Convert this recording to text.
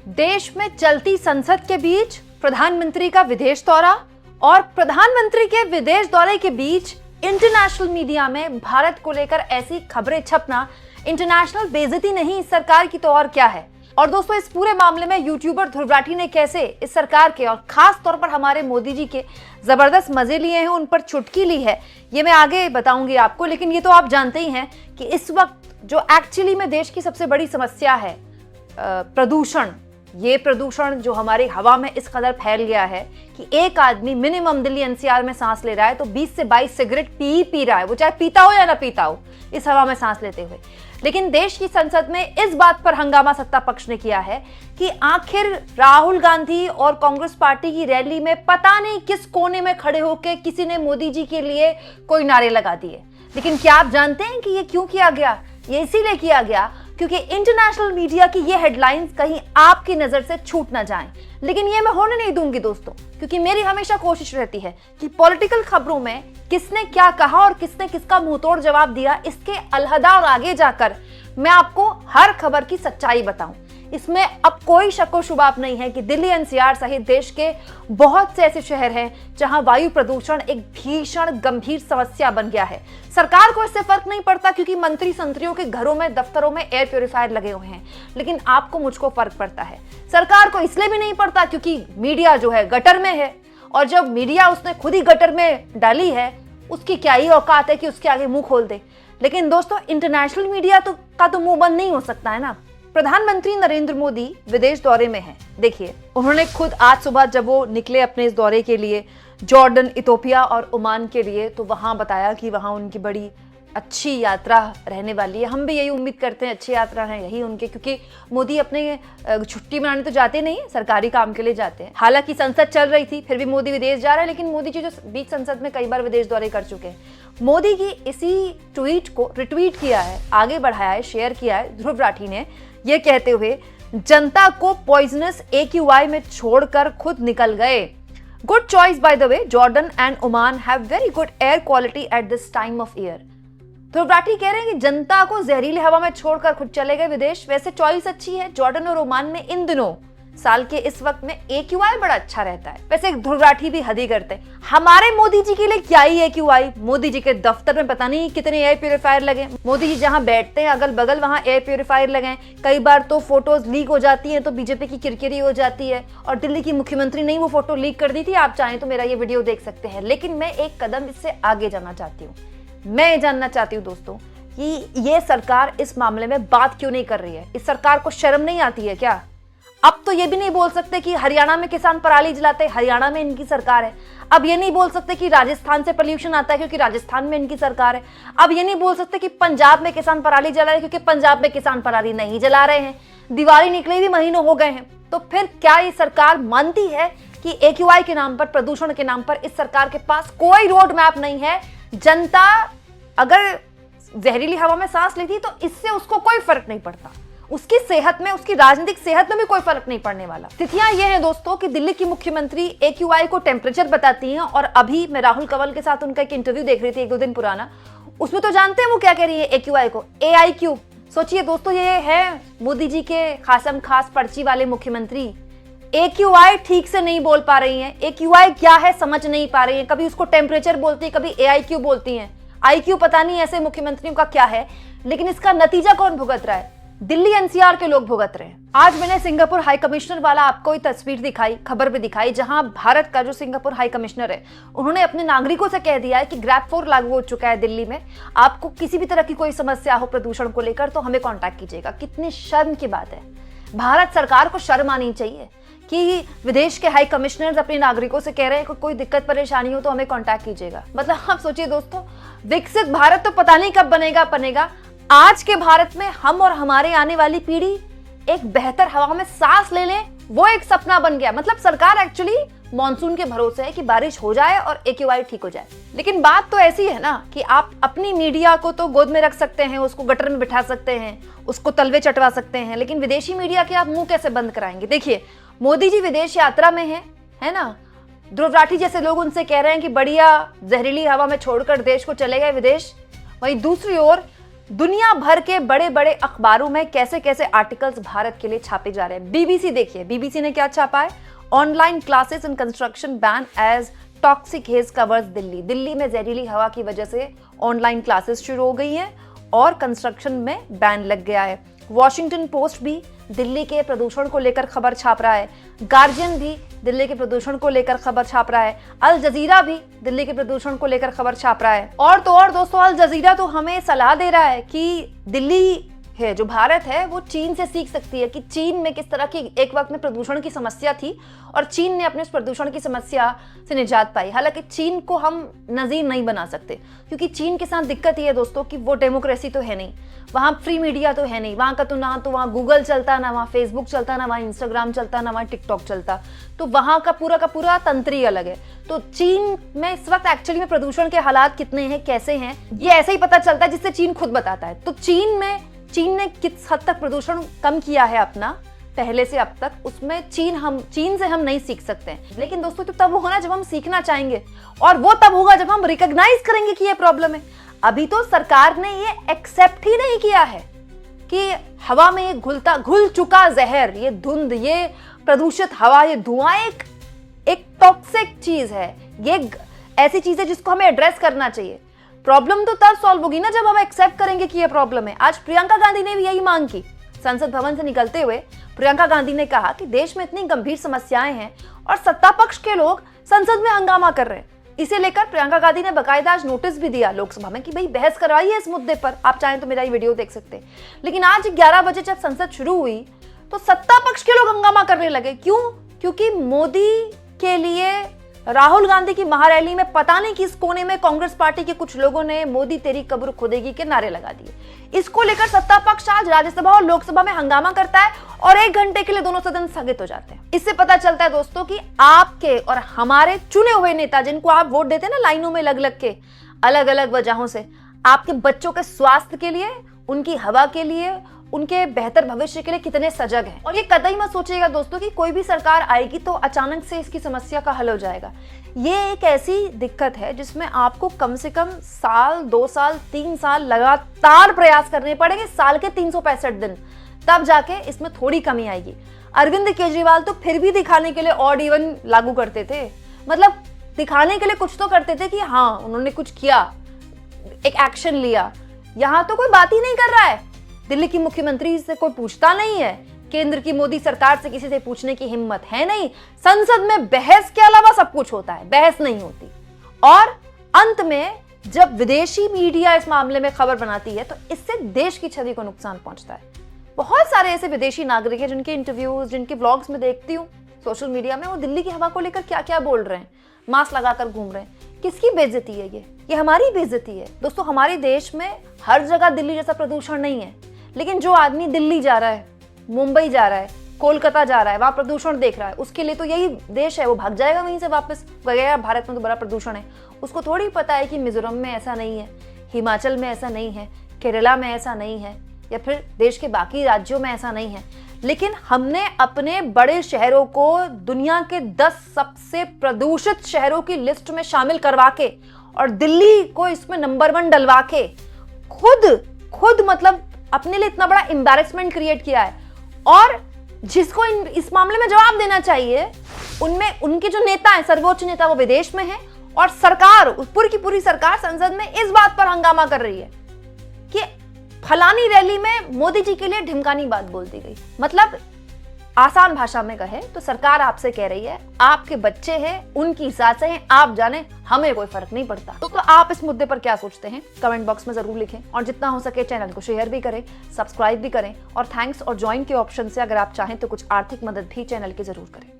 देश में चलती संसद के बीच प्रधानमंत्री का विदेश दौरा और प्रधानमंत्री के विदेश दौरे के बीच इंटरनेशनल मीडिया में भारत को लेकर ऐसी खबरें छपना इंटरनेशनल बेइज्जती नहीं इस सरकार की तो और क्या है। और दोस्तों, इस पूरे मामले में यूट्यूबर ध्रुव राठी ने कैसे इस सरकार के और खास तौर पर हमारे मोदी जी के जबरदस्त मजे लिए हैं, उन पर चुटकी ली है, ये मैं आगे बताऊंगी आपको। लेकिन ये तो आप जानते ही हैं कि इस वक्त जो एक्चुअली में देश की सबसे बड़ी समस्या है प्रदूषण, ये प्रदूषण जो हमारी हवा में इस कदर फैल गया है कि एक आदमी मिनिमम दिल्ली एनसीआर में सांस ले रहा है तो 20 से 22 सिगरेट पी रहा है, वो चाहे पीता हो या ना पीता हो, इस हवा में सांस लेते हुए। लेकिन देश की संसद में इस बात पर हंगामा सत्ता पक्ष ने किया है कि आखिर राहुल गांधी और कांग्रेस पार्टी की रैली में पता नहीं किस कोने में खड़े होकर किसी ने मोदी जी के लिए कोई नारे लगा दिए। लेकिन क्या आप जानते हैं कि ये क्यों किया गया? ये इसीलिए किया गया क्योंकि इंटरनेशनल मीडिया की ये हेडलाइंस कहीं आपकी नजर से छूट ना जाएं। लेकिन ये मैं होने नहीं दूंगी दोस्तों, क्योंकि मेरी हमेशा कोशिश रहती है कि पॉलिटिकल खबरों में किसने क्या कहा और किसने किसका मुंहतोड़ जवाब दिया, इसके अलहदा और आगे जाकर मैं आपको हर खबर की सच्चाई बताऊं। इसमें अब कोई शक शुबाब नहीं है कि दिल्ली एनसीआर सहित देश के बहुत से ऐसे शहर हैं जहां वायु प्रदूषण एक भीषण गंभीर समस्या बन गया है। सरकार को इससे फर्क नहीं पड़ता क्योंकि मंत्री संतरियों के घरों में, दफ्तरों में एयर प्यूरिफायर लगे हुए हैं। लेकिन आपको मुझको फर्क पड़ता है। सरकार को इसलिए भी नहीं पड़ता क्योंकि मीडिया जो है गटर में है, और जब मीडिया उसने खुद ही गटर में डाली है, उसकी क्या ही औकात है कि उसके आगे मुंह खोल दे। लेकिन दोस्तों, इंटरनेशनल मीडिया का तो मुंह बंद नहीं हो सकता है ना। प्रधानमंत्री नरेंद्र मोदी विदेश दौरे में हैं। देखिए, उन्होंने खुद आज सुबह जब वो निकले अपने इस दौरे के लिए जॉर्डन, इथोपिया और ओमान के लिए, तो वहां बताया कि वहां उनकी बड़ी अच्छी यात्रा रहने वाली है। हम भी यही उम्मीद करते हैं अच्छी यात्रा है यही उनके, क्योंकि मोदी अपने छुट्टी मनाने तो जाते नहीं, सरकारी काम के लिए जाते हैं। हालांकि संसद चल रही थी फिर भी मोदी विदेश जा रहा है, लेकिन मोदी जी जो बीच संसद में कई बार विदेश दौरे कर चुके हैं। मोदी की इसी ट्वीट को रिट्वीट किया है, आगे बढ़ाया है, शेयर किया है ध्रुव राठी ने, ये कहते हुए जनता को पॉइजनस AQI में छोड़कर खुद निकल गए। Good choice by the way, Jordan and Oman have very good air quality at this time of year. Dhruv Rathee कह रहे हैं कि जनता को जहरीली हवा में छोड़कर खुद चले गए विदेश। वैसे चॉइस अच्छी है, जॉर्डन और ओमान में इन दिनों साल के इस वक्त में AQI बड़ा अच्छा रहता है। वैसे ध्रुव राठी भी हद ही करते हैं। हमारे मोदी जी के लिए क्या ही AQI, मोदी जी के दफ्तर में पता नहीं कितने एयर प्यूरिफायर लगे, मोदी जी जहां बैठते हैं अगल बगल वहां एयर प्यूरिफायर लगे। कई बार तो फोटोज लीक हो जाती हैं तो बीजेपी की किरकिरी हो जाती है, और दिल्ली की मुख्यमंत्री ने वो फोटो लीक कर दी थी। आप चाहें तो मेरा ये वीडियो देख सकते हैं। लेकिन मैं एक कदम इससे आगे जाना चाहती हूँ। मैं जानना चाहती हूँ दोस्तों कि ये सरकार इस मामले में बात क्यों नहीं कर रही है। इस सरकार को शर्म नहीं आती है क्या? अब तो ये भी नहीं बोल सकते कि हरियाणा में किसान पराली जलाते, हरियाणा में इनकी सरकार है। अब ये नहीं बोल सकते कि राजस्थान से पोल्यूशन आता है क्योंकि राजस्थान में इनकी सरकार है। अब ये नहीं बोल सकते कि पंजाब में किसान पराली जला रहे क्योंकि पंजाब में किसान पराली नहीं जला रहे हैं। दिवाली निकले भी महीनों हो गए हैं। तो फिर क्या ये सरकार मानती है कि AQI के नाम पर, प्रदूषण के नाम पर इस सरकार के पास कोई रोड मैप नहीं है? जनता अगर जहरीली हवा में सांस लेती तो इससे उसको कोई फर्क नहीं पड़ता, उसकी सेहत में, उसकी राजनीतिक सेहत में भी कोई फर्क नहीं पड़ने वाला। स्थितियां ये हैं दोस्तों कि दिल्ली की मुख्यमंत्री AQI को टेम्परेचर बताती हैं, और अभी मैं राहुल कंवल के साथ उनका एक इंटरव्यू देख रही थी 1-2 दिन पुराना, उसमें तो जानते हैं वो क्या कह रही है AQI को, AIQ। सोचिए दोस्तों, ये है मोदी जी के खासम खास पर्ची वाले मुख्यमंत्री, AQI ठीक से नहीं बोल पा रही है। AQI क्या है समझ नहीं पा रही है, कभी उसको टेम्परेचर बोलती है, कभी AIQ बोलती है। IQ पता नहीं ऐसे मुख्यमंत्रियों का क्या है। लेकिन इसका नतीजा कौन भुगत रहा है? दिल्ली एनसीआर के लोग भुगत रहे हैं। आज मैंने सिंगापुर हाई कमिश्नर वाला आपको एक तस्वीर दिखाई, खबर भी दिखाई, जहां भारत का जो सिंगापुर हाई कमिश्नर है उन्होंने अपने नागरिकों से कह दिया है कि ग्रैब 4 लागू हो चुका है दिल्ली में। आपको किसी भी तरह की कोई समस्या हो प्रदूषण को लेकर तो हमें कांटेक्ट कीजिएगा। कितनी शर्म की बात है। भारत सरकार को शर्म आनी चाहिए कि विदेश के हाई कमिश्नर्स अपने नागरिकों से कह रहे हैं कि कोई दिक्कत परेशानी हो तो हमें कांटेक्ट कीजिएगा। मतलब आप सोचिए दोस्तों, विकसित भारत तो पता नहीं कब बनेगा। आज के भारत में हम और हमारे आने वाली पीढ़ी एक बेहतर हवा में सांस ले लें, वो एक सपना बन गया। मतलब सरकार एक्चुअली मॉनसून के भरोसे है कि बारिश हो जाए और AQI ठीक हो जाए। लेकिन बात तो ऐसी है ना कि आप अपनी मीडिया को तो गोद में रख सकते हैं, उसको गटर में बिठा सकते हैं, उसको तलवे चटवा सकते हैं, लेकिन विदेशी मीडिया के आप मुंह कैसे बंद कराएंगे? देखिए, मोदी जी विदेश यात्रा में है ना। ध्रुव राठी जैसे लोग उनसे कह रहे हैं कि बढ़िया जहरीली हवा में छोड़कर देश को चले गए विदेश। वहीं दूसरी ओर दुनिया भर के बड़े बड़े अखबारों में कैसे कैसे आर्टिकल्स भारत के लिए छापे जा रहे हैं। बीबीसी देखिए, बीबीसी ने क्या छापा है, online classes in construction ban as toxic haze covers Delhi. Delhi में जहरीली हवा की वजह से ऑनलाइन क्लासेस शुरू हो गई हैं और कंस्ट्रक्शन में बैन लग गया है। वॉशिंगटन पोस्ट भी दिल्ली के प्रदूषण को लेकर खबर छाप रहा है, गार्जियन भी दिल्ली के प्रदूषण को लेकर खबर छाप रहा है, अल जजीरा भी दिल्ली के प्रदूषण को लेकर खबर छाप रहा है। और तो और दोस्तों, अल जजीरा तो हमें सलाह दे रहा है कि दिल्ली है जो भारत है वो चीन से सीख सकती है कि चीन में किस तरह की एक वक्त में प्रदूषण की समस्या थी और चीन ने अपने प्रदूषण की समस्या से निजात पाई। हालांकि चीन को हम नज़ीर नहीं बना सकते क्योंकि चीन के साथ दिक्कत ये है दोस्तों कि वो डेमोक्रेसी तो है नहीं, वहाँ फ्री मीडिया तो है नहीं, वहाँ का तो ना तो वहाँ गूगल चलता, ना वहाँ फेसबुक चलता, ना वहाँ इंस्टाग्राम चलता, ना वहाँ टिकटॉक चलता, तो वहाँ का पूरा तंत्र ही अलग है। तो चीन में इस वक्त एक्चुअली में प्रदूषण के हालात कितने हैं, कैसे हैं, ये ऐसे ही पता चलता है जिससे चीन खुद बताता है। तो चीन ने किस हद तक प्रदूषण कम किया है अपना पहले से अब तक, उसमें चीन से हम नहीं सीख सकते हैं। लेकिन दोस्तों तो तब होगा जब हम सीखना चाहेंगे और वो तब होगा जब हम रिकॉग्नाइज करेंगे कि ये प्रॉब्लम है। अभी तो सरकार ने ये एक्सेप्ट ही नहीं किया है कि हवा में ये घुल चुका जहर, ये धुंध, ये प्रदूषित हवा, ये धुआं एक टॉक्सिक चीज है, ये ऐसी चीज है जिसको हमें एड्रेस करना चाहिए। प्रॉब्लम तो तब सॉल्व होगी ना जब हम एक्सेप्ट करेंगे कि ये प्रॉब्लम है। आज प्रियंका गांधी ने भी यही मांग की। संसद भवन से निकलते हुए प्रियंका गांधी ने कहा कि देश में इतनी गंभीर समस्याएं हैं और सत्ता पक्ष के लोग संसद में हंगामा कर रहे हैं। इसे लेकर प्रियंका गांधी ने बकायदा आज नोटिस भी दिया लोकसभा में कि भाई बहस करवाइए इस मुद्दे पर, आप चाहें तो मेरा ये वीडियो देख सकते हैं। लेकिन आज 11 बजे जब संसद शुरू हुई तो सत्ता पक्ष के लोग हंगामा करने लगे। क्यों? क्योंकि मोदी के लिए राहुल गांधी की महारैली में पता नहीं किस कोने में कांग्रेस पार्टी के कुछ लोगों ने मोदी तेरी कब्र खुदेगी के नारे लगा दिए। इसको लेकर सत्ता पक्ष आज राज्यसभा और लोकसभा में हंगामा करता है और 1 घंटे के लिए दोनों सदन स्थगित हो जाते हैं। इससे पता चलता है दोस्तों कि आपके और हमारे चुने हुए नेता, जिनको आप वोट देते हैं ना लाइनों में लग लग के, अलग अलग वजहों से, आपके बच्चों के स्वास्थ्य के लिए, उनकी हवा के लिए, उनके बेहतर भविष्य के लिए कितने सजग हैं। और ये कतई मत सोचिएगा दोस्तों कि कोई भी सरकार आएगी तो अचानक से इसकी समस्या का हल हो जाएगा। ये एक ऐसी दिक्कत है जिसमें आपको कम से कम साल, 2 साल, 3 साल लगातार प्रयास करने पड़ेंगे, साल के 365 दिन, तब जाके इसमें थोड़ी कमी आएगी। अरविंद केजरीवाल तो फिर भी दिखाने के लिए ऑड इवन लागू करते थे, मतलब दिखाने के लिए कुछ तो करते थे कि हाँ उन्होंने कुछ किया, एक एक्शन लिया। यहाँ तो कोई बात ही नहीं कर रहा है। दिल्ली की मुख्यमंत्री से कोई पूछता नहीं है, केंद्र की मोदी सरकार से किसी से पूछने की हिम्मत है नहीं। संसद में बहस के अलावा सब कुछ होता है, बहस नहीं होती। और अंत में जब विदेशी मीडिया इस मामले में खबर बनाती है तो इससे देश की छवि को नुकसान पहुंचता है। बहुत सारे ऐसे विदेशी नागरिक हैं जिनके इंटरव्यूज, जिनके ब्लॉग्स में देखती हूँ सोशल मीडिया में, वो दिल्ली की हवा को लेकर क्या क्या बोल रहे हैं, मास्क लगाकर घूम रहे हैं। किसकी बेइज्जती है ये हमारी बेइज्जती है दोस्तों। हमारे देश में हर जगह दिल्ली जैसा प्रदूषण नहीं है, लेकिन जो आदमी दिल्ली जा रहा है, मुंबई जा रहा है, कोलकाता जा रहा है, वहां प्रदूषण देख रहा है, उसके लिए तो यही देश है, वो भाग जाएगा वहीं से वापस, गया भारत में तो बड़ा प्रदूषण है। उसको थोड़ी पता है कि मिजोरम में ऐसा नहीं है, हिमाचल में ऐसा नहीं है, केरला में ऐसा नहीं है, या फिर देश के बाकी राज्यों में ऐसा नहीं है। लेकिन हमने अपने बड़े शहरों को दुनिया के 10 सबसे प्रदूषित शहरों की लिस्ट में शामिल करवा के और दिल्ली को इसमें नंबर 1 डलवा के खुद मतलब अपने लिए इतना बड़ा एम्बैरेसमेंट क्रिएट किया है। और जिसको इस मामले में जवाब देना चाहिए, उनमें उनके जो नेता हैं, सर्वोच्च नेता, वो विदेश में हैं और सरकार, पूरी की पूरी सरकार संसद में इस बात पर हंगामा कर रही है कि फलानी रैली में मोदी जी के लिए ढिमकानी बात बोल दी गई। मतलब आसान भाषा में कहे तो सरकार आपसे कह रही है आपके बच्चे हैं, उनकी सासें हैं, आप जाने, हमें कोई फर्क नहीं पड़ता। तो आप इस मुद्दे पर क्या सोचते हैं कमेंट बॉक्स में जरूर लिखें और जितना हो सके चैनल को शेयर भी करें, सब्सक्राइब भी करें और थैंक्स और ज्वाइन के ऑप्शन से अगर आप चाहें तो कुछ आर्थिक मदद भी चैनल की जरूर करें।